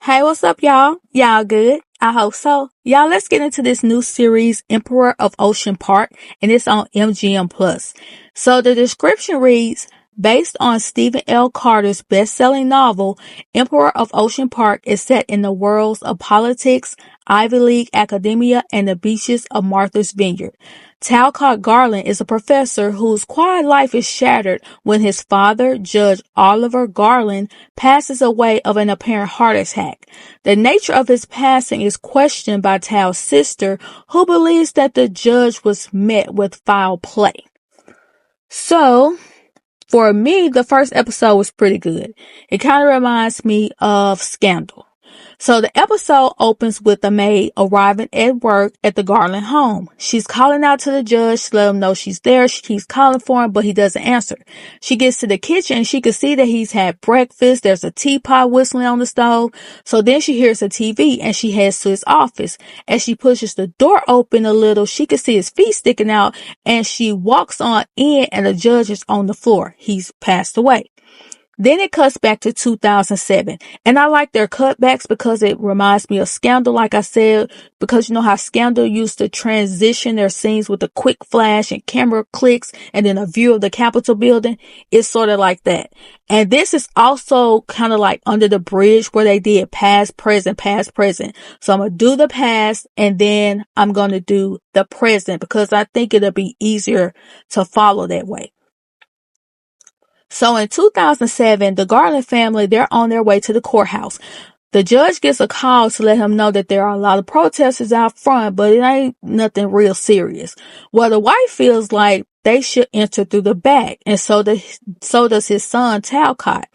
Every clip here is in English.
Hey, what's up, y'all? Y'all good? I hope so. Y'all, let's get into this new series, Emperor of Ocean Park, and it's on MGM Plus. So the description reads, based on Stephen L. Carter's best-selling novel, Emperor of Ocean Park is set in the worlds of politics, Ivy League academia, and the beaches of Martha's Vineyard. Talcott Garland is a professor whose quiet life is shattered when his father, Judge Oliver Garland, passes away of an apparent heart attack. The nature of his passing is questioned by Tal's sister, who believes that the judge was met with foul play. So, for me, the first episode was pretty good. It kind of reminds me of Scandal. So the episode opens with the maid arriving at work at the Garland home. She's calling out to the judge to let him know she's there. She keeps calling for him, but he doesn't answer. She gets to the kitchen and she can see that he's had breakfast. There's a teapot whistling on the stove. So then she hears a TV and she heads to his office. As she pushes the door open a little, she can see his feet sticking out and she walks on in and the judge is on the floor. He's passed away. Then it cuts back to 2007. And I like their cutbacks because it reminds me of Scandal, like I said, because you know how Scandal used to transition their scenes with a quick flash and camera clicks and then a view of the Capitol building. It's sort of like that. And this is also kind of like Under the Bridge where they did past, present, past, present. So I'm going to do the past and then I'm going to do the present because I think it'll be easier to follow that way. So in 2007, the Garland family, they're on their way to the courthouse. The judge gets a call to let him know that there are a lot of protesters out front, but it ain't nothing real serious. Well, the wife feels like they should enter through the back, and so does his son Talcott.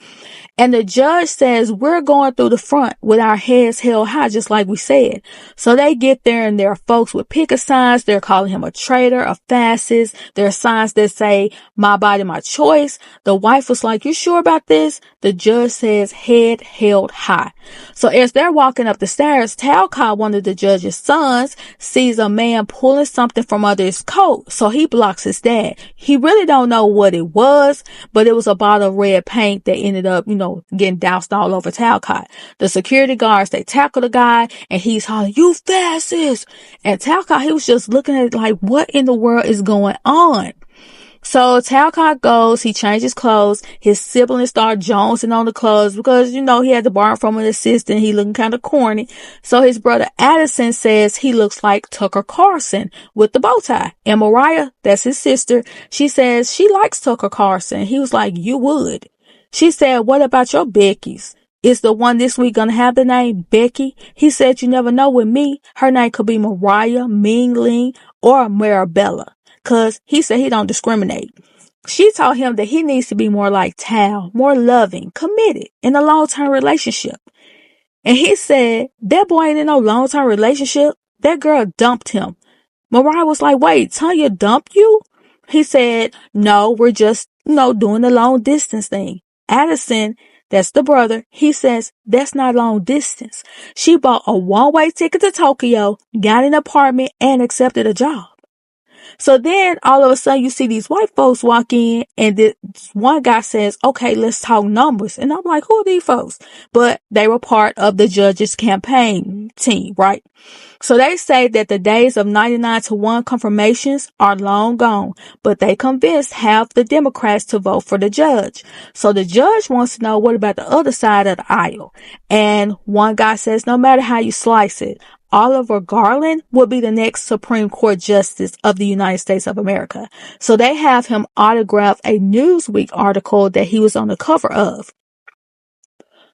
And the judge says, we're going through the front with our heads held high, just like we said. So they get there and there are folks with picket signs. They're calling him a traitor, a fascist. There are signs that say, my body, my choice. The wife was like, you sure about this? The judge says, head held high. So as they're walking up the stairs, Talcott, one of the judge's sons, sees a man pulling something from under his coat. So he blocks his dad. He really don't know what it was, but it was a bottle of red paint that ended up, getting doused all over Talcott. The security guards, they tackle the guy and he's hollering, you fascist! And Talcott, he was just looking at it like, what in the world is going on? So Talcott goes, he changes clothes. His siblings start jonesing on the clothes because, he had to borrow from an assistant. He looking kind of corny. So his brother Addison says he looks like Tucker Carlson with the bow tie. And Mariah, that's his sister, she says she likes Tucker Carlson. He was like, you would. She said, what about your Becky's? Is the one this week gonna have the name Becky? He said, you never know with me. Her name could be Mariah, Ming Ling, or Marabella. Cause he said he don't discriminate. She told him that he needs to be more like Tal, more loving, committed in a long-term relationship. And he said, that boy ain't in no long-term relationship. That girl dumped him. Mariah was like, wait, Tanya dumped you? He said, no, we're just, doing the long distance thing. Addison, that's the brother, he says, that's not long distance. She bought a one-way ticket to Tokyo, got an apartment, and accepted a job. So then all of a sudden you see these white folks walk in and this one guy says, okay, let's talk numbers. And I'm like, who are these folks? But they were part of the judge's campaign team, right? So they say that the days of 99-1 confirmations are long gone, but they convinced half the Democrats to vote for the judge. So the judge wants to know, what about the other side of the aisle? And one guy says, no matter how you slice it, Oliver Garland will be the next Supreme Court Justice of the United States of America. So they have him autograph a Newsweek article that he was on the cover of.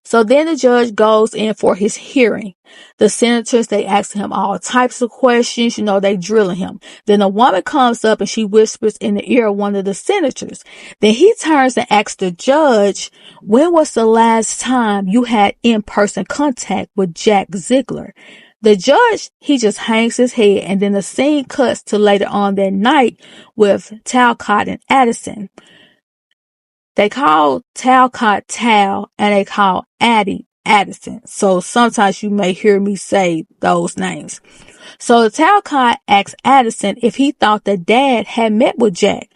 So then the judge goes in for his hearing. The senators, they ask him all types of questions. They drilling him. Then a woman comes up and she whispers in the ear of one of the senators. Then he turns and asks the judge, when was the last time you had in-person contact with Jack Ziegler? The judge, he just hangs his head, and then the scene cuts to later on that night with Talcott and Addison. They call Talcott Tal, and they call Addie Addison. So sometimes you may hear me say those names. So Talcott asks Addison if he thought that Dad had met with Jack.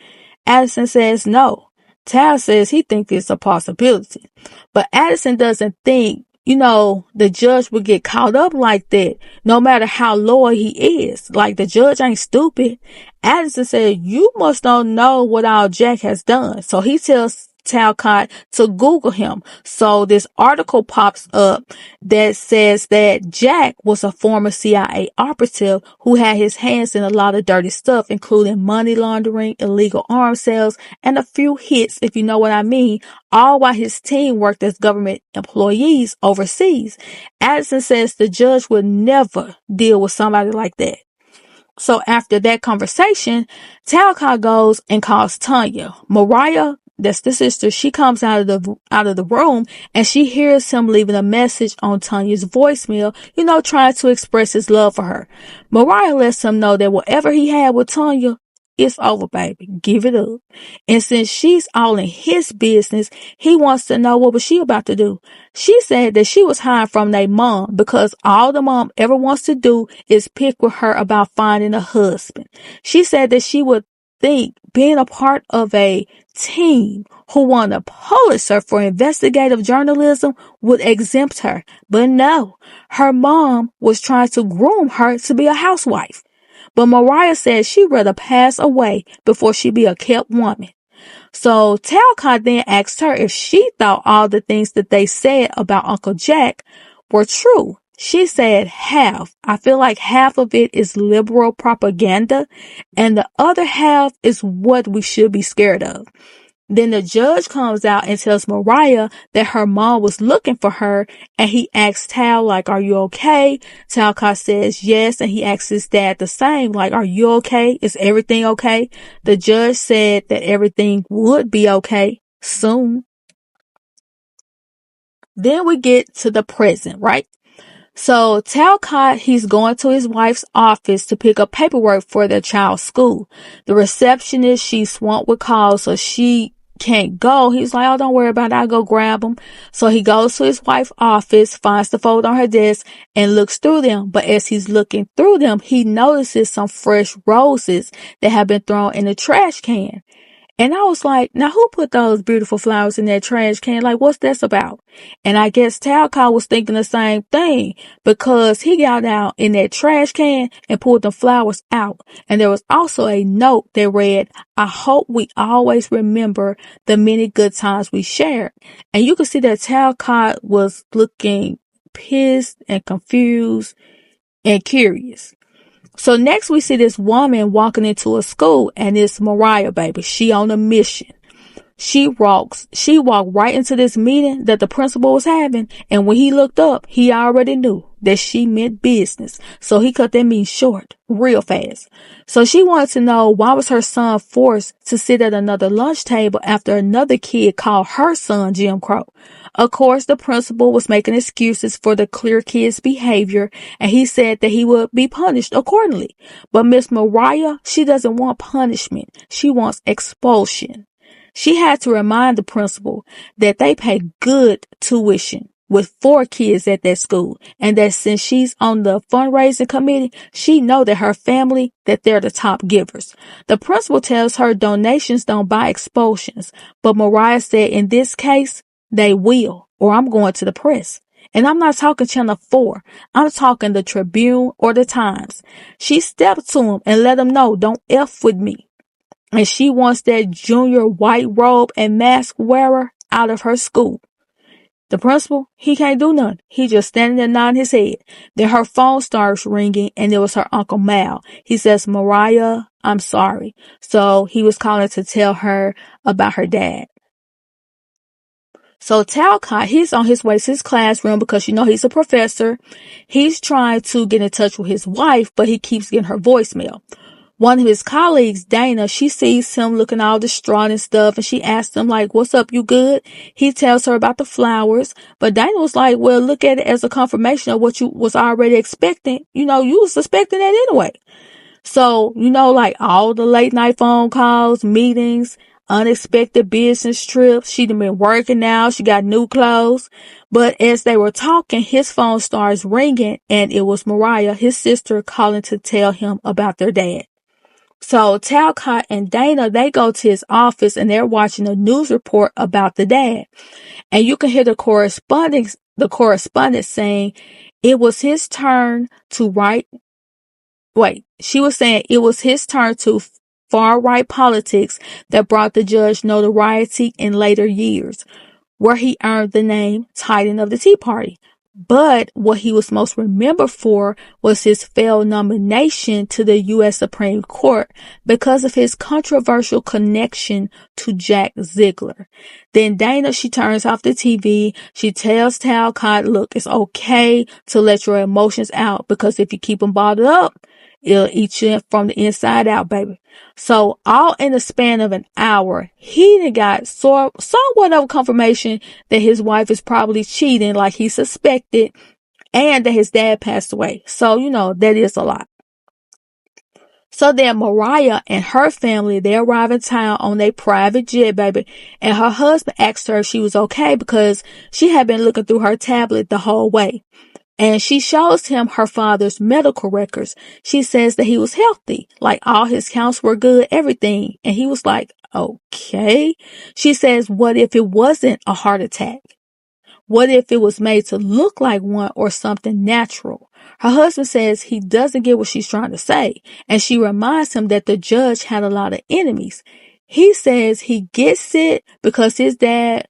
Addison says no. Tal says he thinks it's a possibility. But Addison doesn't think the judge would get caught up like that, no matter how loyal he is. Like, the judge ain't stupid. Addison said, you must don't know what all Jack has done. So he tells Talcott to Google him. So this article pops up that says that Jack was a former CIA operative who had his hands in a lot of dirty stuff, including money laundering, illegal arms sales, and a few hits, if you know what I mean, all while his team worked as government employees overseas. Addison says the judge would never deal with somebody like that. So after that conversation, Talcott goes and calls Tanya. Mariah, that's the sister, she comes out of the room, and she hears him leaving a message on Tanya's voicemail, trying to express his love for her. Mariah lets him know that whatever he had with Tanya, it's over, baby. Give it up. And since she's all in his business, he wants to know what was she about to do. She said that she was hiding from their mom because all the mom ever wants to do is pick with her about finding a husband. She said that she would think being a part of a team who won a Pulitzer for investigative journalism would exempt her. But no, her mom was trying to groom her to be a housewife. But Mariah said she'd rather pass away before she be a kept woman. So Talcott then asked her if she thought all the things that they said about Uncle Jack were true. She said half. I feel like half of it is liberal propaganda, and the other half is what we should be scared of. Then the judge comes out and tells Mariah that her mom was looking for her, and he asks Tal, like, are you okay? Talcott says yes, and he asks his dad the same, like, are you okay? Is everything okay? The judge said that everything would be okay soon. Then we get to the present, right? So Talcott, he's going to his wife's office to pick up paperwork for their child's school. The receptionist, she's swamped with calls, so she can't go. He's like, oh, don't worry about it. I'll go grab him. So he goes to his wife's office, finds the folder on her desk, and looks through them. But as he's looking through them, he notices some fresh roses that have been thrown in the trash can. And I was like, now who put those beautiful flowers in that trash can? Like, what's this about? And I guess Talcott was thinking the same thing because he got out in that trash can and pulled the flowers out. And there was also a note that read, I hope we always remember the many good times we shared. And you could see that Talcott was looking pissed and confused and curious. So next we see this woman walking into a school, and it's Mariah, baby. She on a mission. She walked right into this meeting that the principal was having, and when he looked up, he already knew that she meant business. So he cut that meeting short real fast. So she wanted to know why was her son forced to sit at another lunch table after another kid called her son Jim Crow. Of course, the principal was making excuses for the clear kid's behavior, and he said that he would be punished accordingly. But Miss Mariah, she doesn't want punishment. She wants expulsion. She had to remind the principal that they pay good tuition with 4 kids at that school, and that since she's on the fundraising committee, she know that her family, that they're the top givers. The principal tells her donations don't buy expulsions, but Mariah said in this case, they will, or I'm going to the press. And I'm not talking Channel 4. I'm talking the Tribune or the Times. She stepped to him and let him know, don't F with me. And she wants that junior white robe and mask wearer out of her school. The principal, he can't do nothing. He just standing there nodding his head. Then her phone starts ringing, and it was her Uncle Mal. He says, Mariah, I'm sorry. So he was calling to tell her about her dad. So Talcott, he's on his way to his classroom because he's a professor. He's trying to get in touch with his wife, but he keeps getting her voicemail. One of his colleagues, Dana, she sees him looking all distraught and stuff, and she asks him, like, what's up, you good? He tells her about the flowers, but Dana was like, well, look at it as a confirmation of what you was already expecting. You was suspecting that anyway. So, like all the late night phone calls, meetings, unexpected business trips. She'd been working now. She got new clothes. But as they were talking, his phone starts ringing, and it was Mariah, his sister, calling to tell him about their dad. So Talcott and Dana, they go to his office, and they're watching a news report about the dad. And you can hear the correspondence the correspondence saying it was his turn to she was saying it was his turn to far-right politics that brought the judge notoriety in later years, where he earned the name Titan of the Tea Party. But what he was most remembered for was his failed nomination to the U.S. Supreme Court because of his controversial connection to Jack Ziegler. Then Dana, she turns off the TV. She tells Talcott, look, it's okay to let your emotions out because if you keep them bottled up, it'll eat you from the inside out, baby. So all in the span of an hour, he got somewhat of confirmation that his wife is probably cheating like he suspected and that his dad passed away. So, that is a lot. So then Mariah and her family, they arrive in town on their private jet, baby. And her husband asked her if she was okay because she had been looking through her tablet the whole way. And she shows him her father's medical records. She says that he was healthy, like all his counts were good, everything. And he was like, okay. She says, what if it wasn't a heart attack? What if it was made to look like one or something natural? Her husband says he doesn't get what she's trying to say. And she reminds him that the judge had a lot of enemies. He says he gets it because his dad,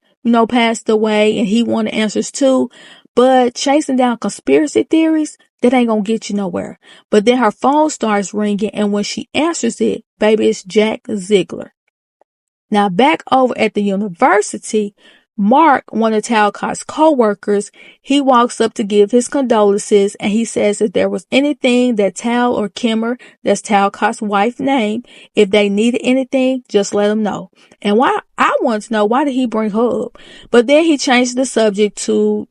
passed away and he wanted answers too. But chasing down conspiracy theories, that ain't gonna get you nowhere. But then her phone starts ringing, and when she answers it, baby, it's Jack Ziegler. Now back over at the university, Mark, one of Talcott's co-workers, he walks up to give his condolences, and he says if there was anything that Tal or Kimmer, that's Talcott's wife's name, if they needed anything, just let them know. And I want to know, why did he bring her up? But then he changed the subject to,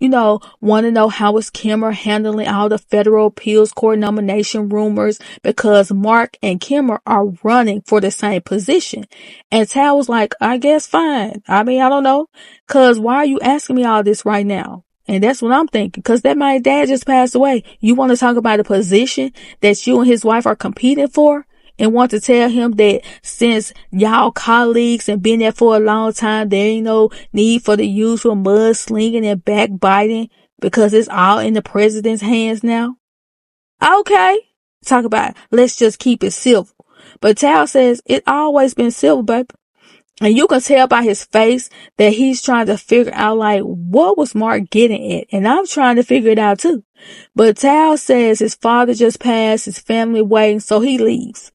want to know how is Kimmer handling all the federal appeals court nomination rumors because Mark and Kimmer are running for the same position. And Tal was like, I guess fine. I mean, I don't know. Cause why are you asking me all this right now? And that's what I'm thinking. Cause that my dad just passed away. You want to talk about a position that you and his wife are competing for? And want to tell him that since y'all colleagues and been there for a long time, there ain't no need for the usual mudslinging and backbiting because it's all in the president's hands now? Okay. Talk about it. Let's just keep it civil. But Tal says it always been civil, baby. And you can tell by his face that he's trying to figure out, like, what was Mark getting at? And I'm trying to figure it out too. But Tal says his father just passed, his family waiting, so he leaves.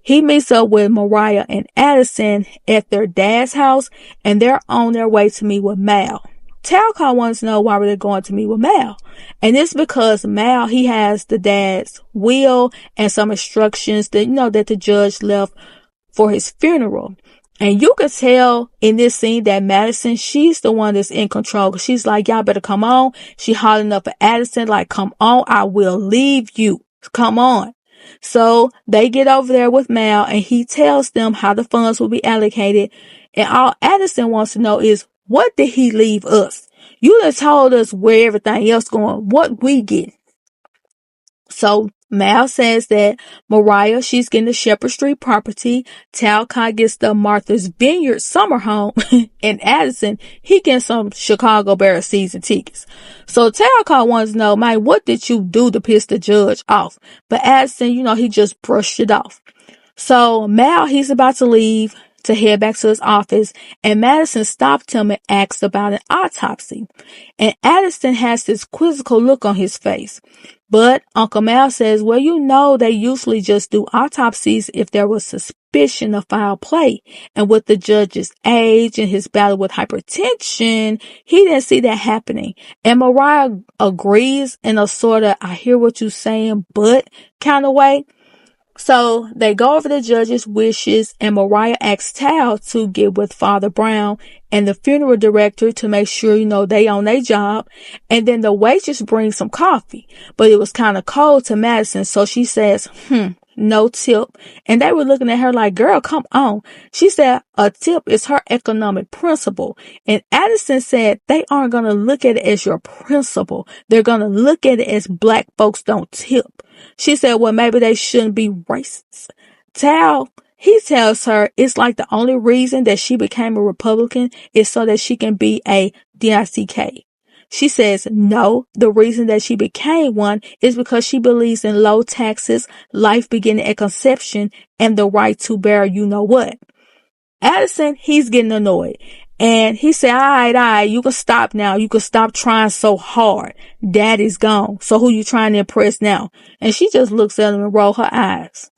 He meets up with Mariah and Addison at their dad's house, and they're on their way to meet with Mal. Talcott wants to know why they're going to meet with Mal. And it's because Mal, he has the dad's will and some instructions that, that the judge left for his funeral. And you can tell in this scene that Madison, she's the one that's in control. She's like, y'all better come on. She hollering up at Addison like, come on, I will leave you. Come on. So they get over there with Mal and he tells them how the funds will be allocated. And all Addison wants to know is, what did he leave us? You done told us where everything else going, what we get. So Mal says that Mariah, she's getting the Shepherd Street property. Talcott gets the Martha's Vineyard summer home. And Addison, he gets some Chicago Bears season tickets. So Talcott wants to know, man, what did you do to piss the judge off? But Addison, he just brushed it off. So Mal, he's about to leave to head back to his office, and Madison stopped him and asked about an autopsy. And Addison has this quizzical look on his face. But Uncle Mal says, well, they usually just do autopsies if there was suspicion of foul play. And with the judge's age and his battle with hypertension, he didn't see that happening. And Mariah agrees in a sort of, I hear what you're saying, but kind of way. So they go over the judge's wishes, and Mariah asks Tal to get with Father Brown and the funeral director to make sure, they on their job. And then the waitress brings some coffee, but it was kind of cold to Madison. So she says, no tip. And they were looking at her like, girl, come on. She said a tip is her economic principle. And Addison said they aren't going to look at it as your principle. They're going to look at it as black folks don't tip. She said, well, maybe they shouldn't be racist. Tal, he tells her it's like the only reason that she became a Republican is so that she can be a DICK. She says, no, the reason that she became one is because she believes in low taxes, life beginning at conception, and the right to bear you know what. Addison, he's getting annoyed. And he said, all right, you can stop now. You can stop trying so hard. Daddy's gone. So who you trying to impress now? And she just looks at him and rolls her eyes.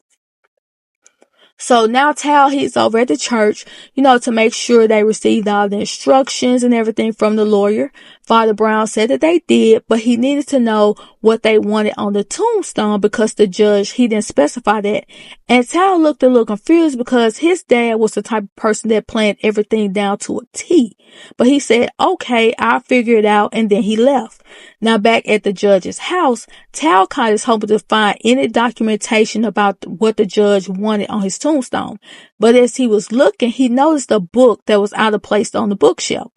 So now Tal, he's over at the church, to make sure they received all the instructions and everything from the lawyer. Father Brown said that they did, but he needed to know what they wanted on the tombstone because the judge, he didn't specify that. And Tal looked a little confused because his dad was the type of person that planned everything down to a T. But he said, okay, I'll figure it out. And then he left. Now back at the judge's house, Talcott is hoping to find any documentation about what the judge wanted on his tombstone. But as he was looking, he noticed a book that was out of place on the bookshelf.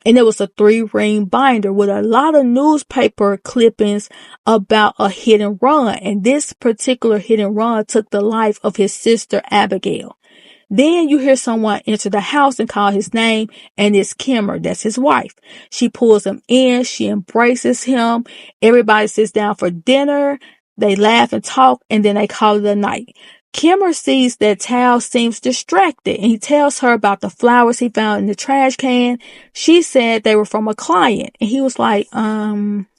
And it was a 3-ring binder with a lot of newspaper clippings about a hit and run. And this particular hit and run took the life of his sister, Abigail. Then you hear someone enter the house and call his name, and it's Kimmer. That's his wife. She pulls him in. She embraces him. Everybody sits down for dinner. They laugh and talk, and then they call it a night. Kimmer sees that Tal seems distracted, and he tells her about the flowers he found in the trash can. She said they were from a client, and he was like,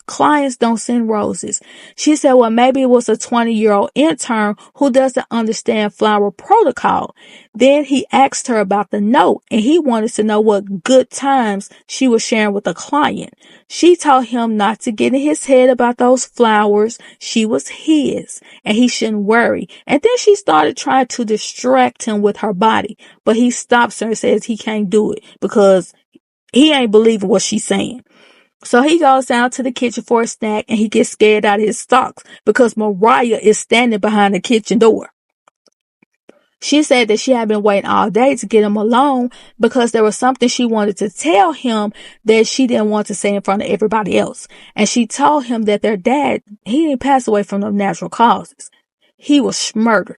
clients don't send roses. She said, well, maybe it was a 20-year-old intern who doesn't understand flower protocol. Then he asked her about the note, and he wanted to know what good times she was sharing with a client. She told him not to get in his head about those flowers. She was his, and he shouldn't worry. And then she started trying to distract him with her body, but he stops her and says he can't do it because he ain't believing what she's saying. So he goes down to the kitchen for a snack and he gets scared out of his socks because Mariah is standing behind the kitchen door. She said that she had been waiting all day to get him alone because there was something she wanted to tell him that she didn't want to say in front of everybody else. And she told him that their dad, he didn't pass away from no natural causes. He was murdered.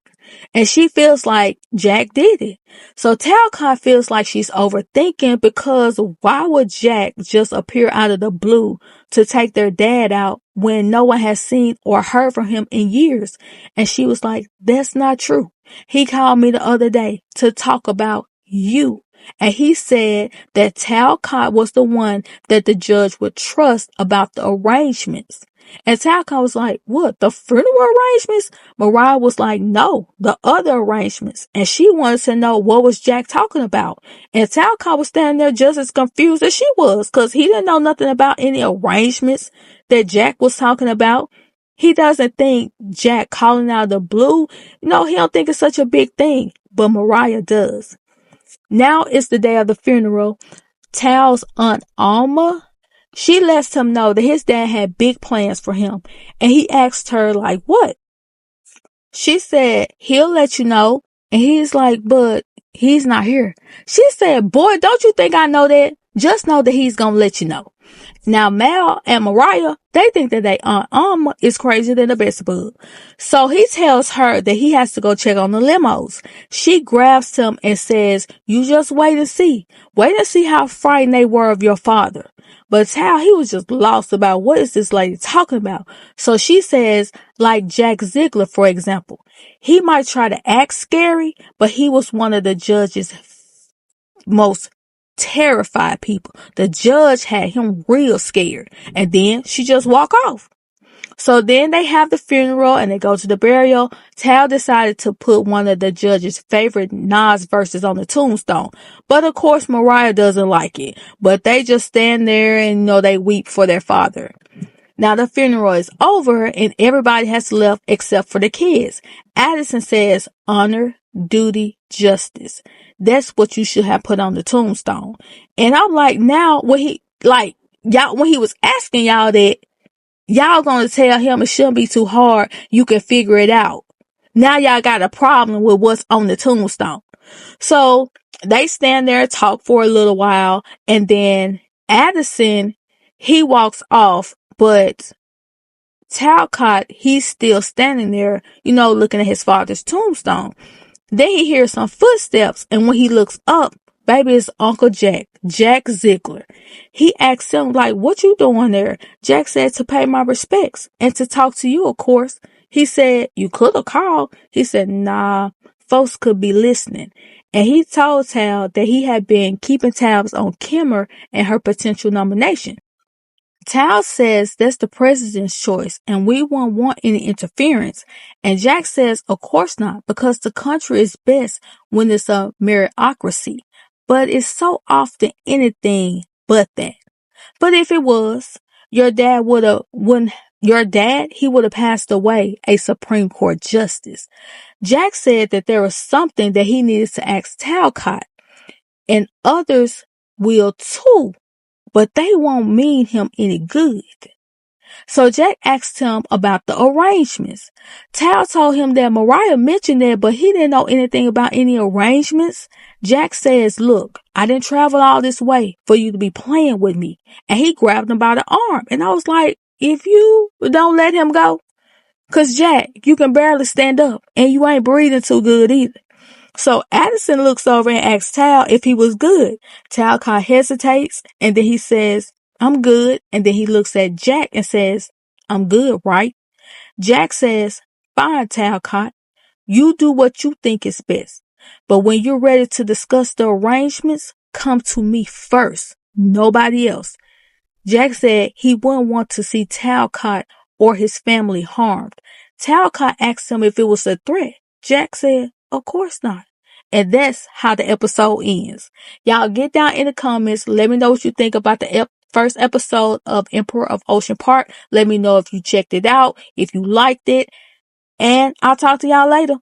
And she feels like Jack did it. So Talcott feels like she's overthinking because why would Jack just appear out of the blue to take their dad out when no one has seen or heard from him in years? And she was like, that's not true. He called me the other day to talk about you. And he said that Talcott was the one that the judge would trust about the arrangements. And Talcott was like, what, the funeral arrangements? Mariah was like, no, the other arrangements. And she wanted to know what was Jack talking about. And Talcott was standing there just as confused as she was because he didn't know nothing about any arrangements that Jack was talking about. He doesn't think Jack calling out of the blue, he don't think it's such a big thing, but Mariah does. Now it's the day of the funeral. Tal's Aunt Alma, she lets him know that his dad had big plans for him. And he asked her, like, what? She said, he'll let you know. And he's like, but he's not here. She said, boy, don't you think I know that? Just know that he's going to let you know. Now, Mal and Mariah, they think that they Aunt Alma is crazier than the best bug. So he tells her that he has to go check on the limos. She grabs him and says, you just wait and see. Wait and see how frightened they were of your father. But Tal, he was just lost about what is this lady talking about. So she says, like Jack Ziegler, for example, he might try to act scary, but he was one of the judge's most terrified people. The judge had him real scared. And then she just walk off. So then they have the funeral and they go to the burial. Tal decided to put one of the judge's favorite Nas verses on the tombstone. But of course, Mariah doesn't like it. But they just stand there and, they weep for their father. Now the funeral is over and everybody has left except for the kids. Addison says, honor, duty, justice. That's what you should have put on the tombstone. And I'm like, now when he was asking y'all that, y'all gonna tell him it shouldn't be too hard. You can figure it out. Now y'all got a problem with what's on the tombstone. So they stand there, talk for a little while, and then Addison, he walks off, but Talcott, he's still standing there, looking at his father's tombstone. Then he hears some footsteps, and when he looks up, Baby, it's Uncle Jack Ziegler. He asked him, like, what you doing there? Jack said, to pay my respects and to talk to you, of course. He said, you could have called. He said, nah, folks could be listening. And he told Tal that he had been keeping tabs on Kimmer and her potential nomination. Tal says that's the president's choice and we won't want any interference. And Jack says, of course not, because the country is best when it's a meritocracy. But it's so often anything but that. But if it was, he would have passed away a Supreme Court justice. Jack said that there was something that he needed to ask Talcott, and others will too, but they won't mean him any good. So Jack asked him about the arrangements. Tal told him that Mariah mentioned that, but he didn't know anything about any arrangements. Jack says, look, I didn't travel all this way for you to be playing with me. And he grabbed him by the arm. And I was like, if you don't let him go, cause Jack, you can barely stand up and you ain't breathing too good either. So Addison looks over and asks Tal if he was good. Talcott hesitates and then he says, I'm good. And then he looks at Jack and says, I'm good, right? Jack says, fine, Talcott. You do what you think is best. But when you're ready to discuss the arrangements, come to me first, nobody else. Jack said he wouldn't want to see Talcott or his family harmed. Talcott asked him if it was a threat. Jack said, of course not. And that's how the episode ends. Y'all get down in the comments. Let me know what you think about the first episode of Emperor of Ocean Park. Let me know if you checked it out, if you liked it. And I'll talk to y'all later.